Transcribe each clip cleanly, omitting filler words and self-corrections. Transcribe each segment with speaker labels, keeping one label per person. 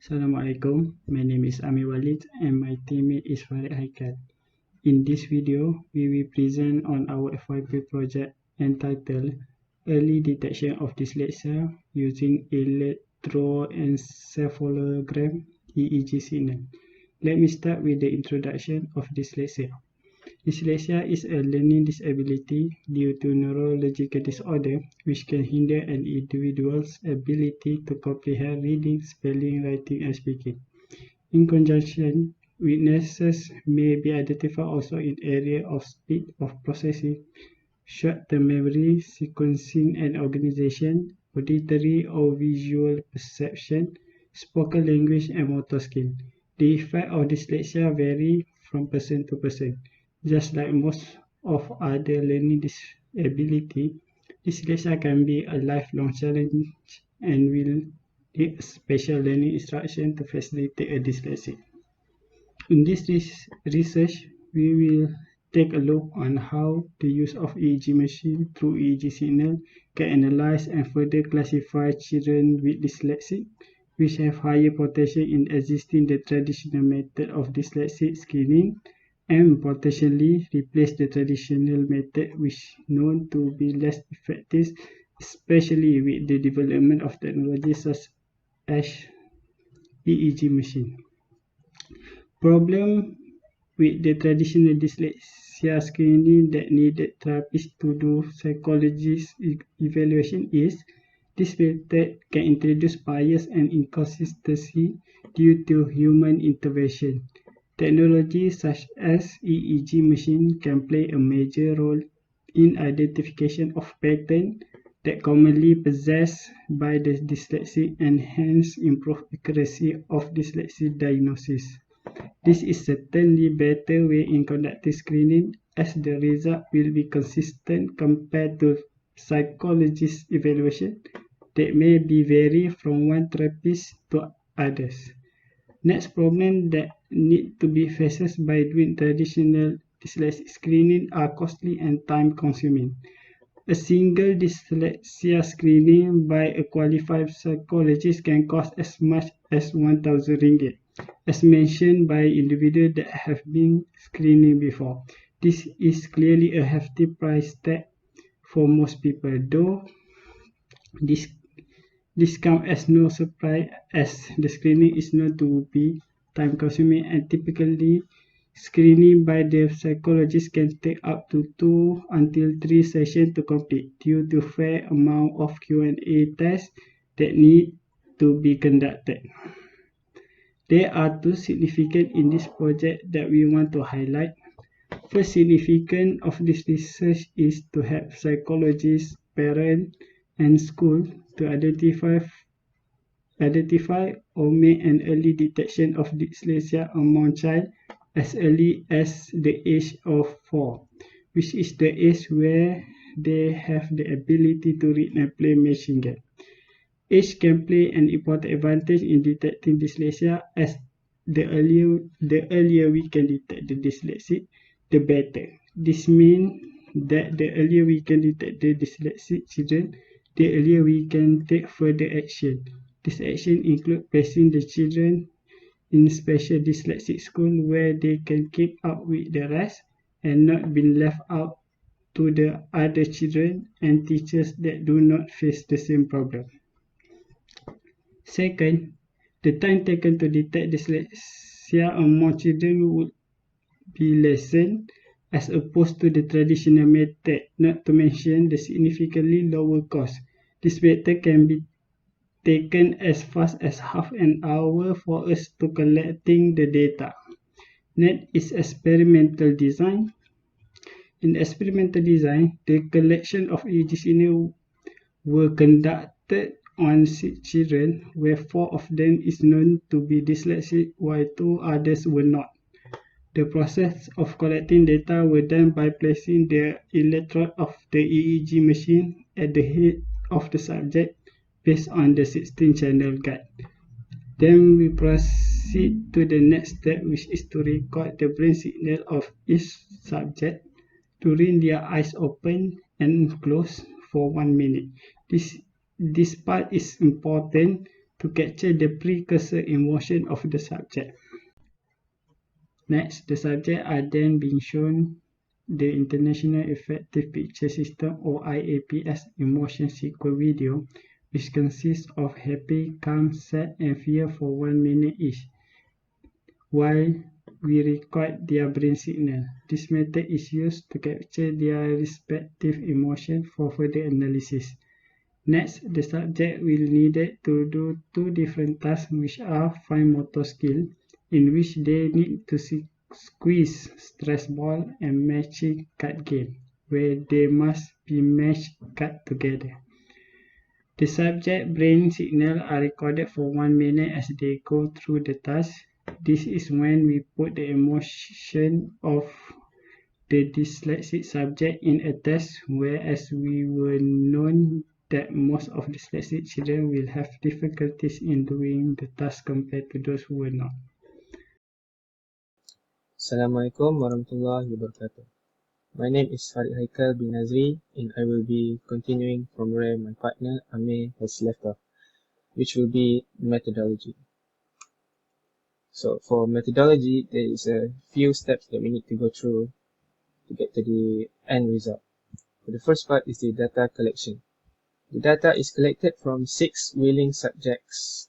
Speaker 1: Assalamualaikum, my name is Ami Walid and my teammate is Farid Haikal. In this video, we will present on our FYP project entitled Early Detection of Dyslexia using Electroencephalogram EEG signal. Let me start with the introduction of dyslexia. Dyslexia is a learning disability due to neurological disorder which can hinder an individual's ability to comprehend reading, spelling, writing, and speaking. In conjunction, weaknesses may be identified also in areas of speed of processing, short-term memory, sequencing and organization, auditory or visual perception, spoken language, and motor skill. The effect of dyslexia vary from person to person. Just like most of other learning disability, dyslexia can be a lifelong challenge and will need special learning instruction to facilitate a dyslexic. In this research, we will take a look on how the use of EEG machine through EEG signal can analyze and further classify children with dyslexia, which have higher potential in existing the traditional method of dyslexic screening, and potentially replace the traditional method which known to be less effective, especially with the development of technologies such as EEG machine. Problem with the traditional dyslexia screening that needed therapists to do psychologist evaluation is this method can introduce bias and inconsistency due to human intervention. Technologies such as EEG machine can play a major role in identification of patterns that commonly possessed by the dyslexic and hence improve accuracy of dyslexia diagnosis. This is certainly a better way in conducting screening as the result will be consistent compared to psychologist evaluation that may be vary from one therapist to others. Next problem that need to be faced by doing traditional dyslexia screening are costly and time-consuming. A single dyslexia screening by a qualified psychologist can cost as much as ringgit, as mentioned by individuals that have been screening before. This is clearly a hefty price tag for most people, though this comes as no surprise as the screening is known to be time-consuming and typically screening by the psychologist can take up to 2 until 3 sessions to complete due to fair amount of Q&A tests that need to be conducted. There are two significant in this project that we want to highlight. First significance of this research is to help psychologists, parents, and schools to identify or make an early detection of dyslexia among child as early as the age of 4, which is the age where they have the ability to read and play machine game. Age can play an important advantage in detecting dyslexia as the earlier we can detect the dyslexic, the better. This means that the earlier we can detect the dyslexic children, the earlier we can take further action. This action includes placing the children in special dyslexic school where they can keep up with the rest and not be left out to the other children and teachers that do not face the same problem. Second, the time taken to detect dyslexia among children would be lessened as opposed to the traditional method, not to mention the significantly lower cost. This method can be taken as fast as half an hour for us to collecting the data. Next is experimental design. In experimental design, the collection of EEG signals were conducted on 6 children, where 4 of them is known to be dyslexic, while 2 others were not. The process of collecting data were done by placing the electrode of the EEG machine at the head of the subject based on the 16-channel guide. Then we proceed to the next step, which is to record the brain signal of each subject during their eyes open and closed for 1 minute. This part is important to capture the precursor emotion of the subject. Next, the subjects are then being shown the International Effective Picture System or IAPS emotion sequence video, which consists of happy, calm, sad, and fear for 1 minute each, while we record their brain signal. This method is used to capture their respective emotion for further analysis. Next, the subject will needed to do two different tasks, which are fine motor skill, in which they need to squeeze stress ball, and matching card game, where they must be matched card together. The subject brain signals are recorded for 1 minute as they go through the task. This is when we put the emotion of the dyslexic subject in a test, whereas we were known that most of dyslexic children will have difficulties in doing the task compared to those who were not.
Speaker 2: Assalamualaikum warahmatullahi wabarakatuh. My name is Farid Haikal bin Nazri, and I will be continuing from where my partner Amir has left off, which will be methodology. So for methodology, there is a few steps that we need to go through to get to the end result. So the first part is the data collection. The data is collected from 6 willing subjects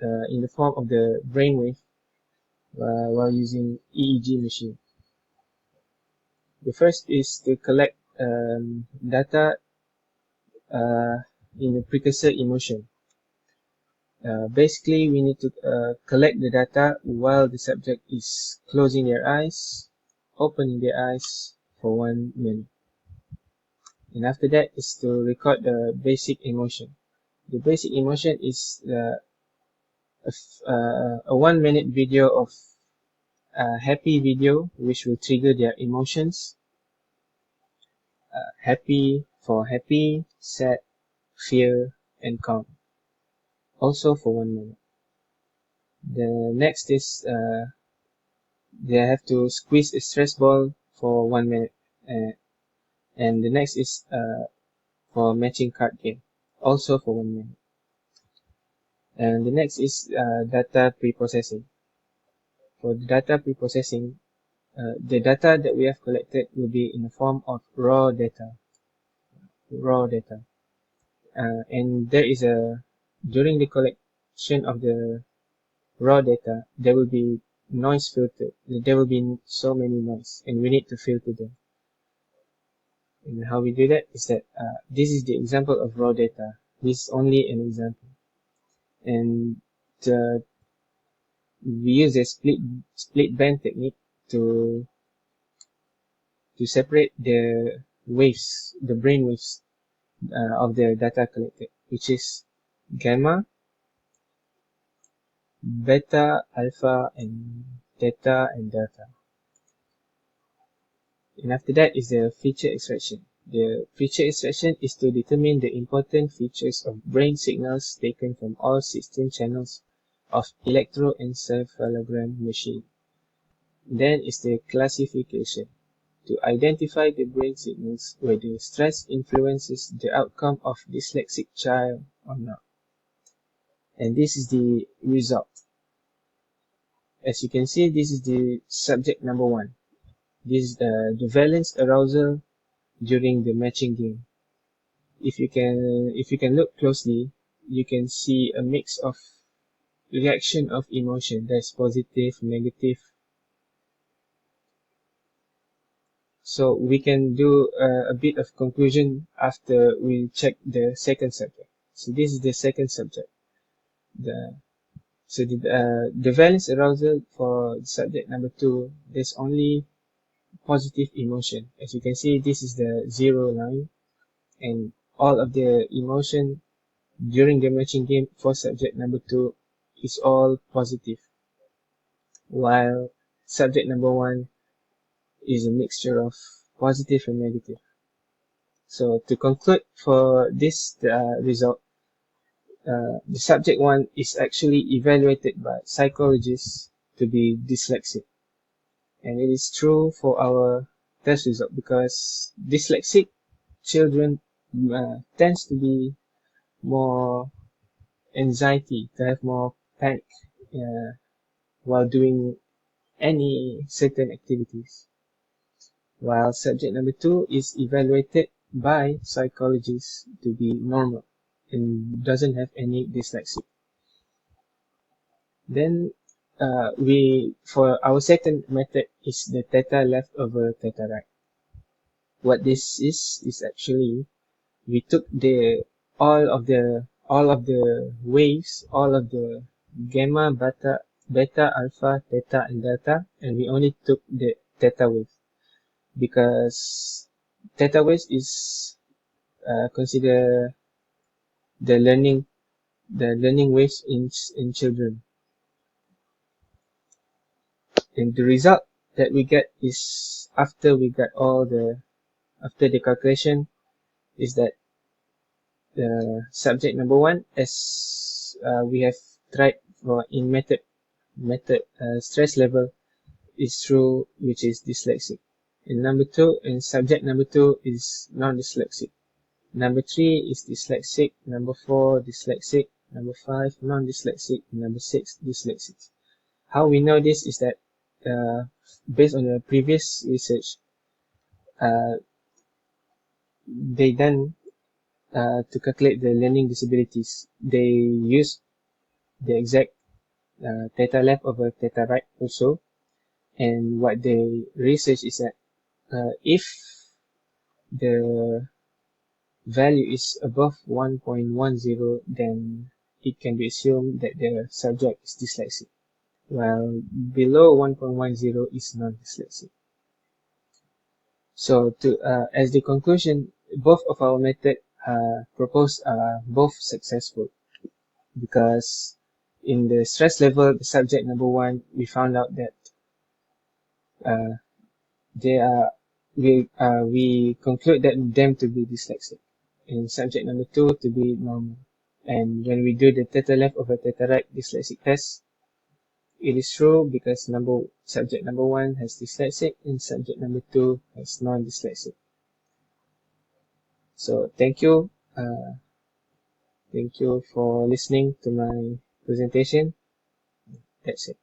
Speaker 2: in the form of the brainwave while using EEG machine. The first is to collect data in the precursor emotion. Basically, we need to collect the data while the subject is closing their eyes, opening their eyes for 1 minute. And after that is to record the basic emotion. The basic emotion is a 1 minute video of a happy video, which will trigger their emotions. Happy for happy, sad, fear, and calm. Also for 1 minute. The next is they have to squeeze a stress ball for 1 minute. And the next is for matching card game, also for 1 minute. And the next is data pre-processing. For the data pre-processing, the data that we have collected will be in the form of raw data. And there is during the collection of the raw data, there will be noise filter. There will be so many noise, and we need to filter them. And how we do that is that this is the example of raw data. This is only an example. And we use a split band technique to separate the waves, the brain waves of the data collected, which is gamma, beta, alpha, and theta, and delta. And after that is the feature extraction. The feature extraction is to determine the important features of brain signals taken from all 16 channels of electroencephalogram machine. Then is the classification, to identify the brain signals whether stress influences the outcome of dyslexic child or not. And this is the result. As you can see, this is the subject number 1. This is the valence arousal during the matching game. If you can look closely, you can see a mix of reaction of emotion, that's positive, negative. So we can do a bit of conclusion after we check the second subject. So this is the second subject. The valence arousal for subject number 2, there's only positive emotion. As you can see, this is the 0 line, and all of the emotion during the matching game for subject number 2 is all positive, while subject number 1 is a mixture of positive and negative. So to conclude for this result, the subject 1 is actually evaluated by psychologists to be dyslexic. And it is true for our test result, because dyslexic children tends to be more anxiety, to have more panic while doing any certain activities. While subject number 2 is evaluated by psychologists to be normal and doesn't have any dyslexia. Then for our second method is the theta left over theta right. What this is actually we took all of the waves, all of the gamma, beta, alpha, theta, and delta, and we only took the theta wave because theta waves is consider the learning waves in children. And the result that we get is after the calculation is that the subject number 1, as we have tried for in method stress level is true, which is dyslexic. And subject number 2 is non-dyslexic. Number 3 is dyslexic. Number 4 dyslexic. Number 5 non-dyslexic. Number 6 dyslexic. How we know this is that based on the previous research, they done to calculate the learning disabilities. They use the exact theta left over theta right also. And what they research is that if the value is above 1.10, then it can be assumed that the subject is dyslexic, while below 1.10 is non-dyslexic. So as the conclusion, both of our method proposed are both successful, because in the stress level, the subject number 1, we found out that we conclude that them to be dyslexic, and subject number 2 to be normal. And when we do the theta left over theta right dyslexic test, it is true because subject number 1 has dyslexic and subject number 2 has non-dyslexic. So thank you for listening to my presentation. That's it.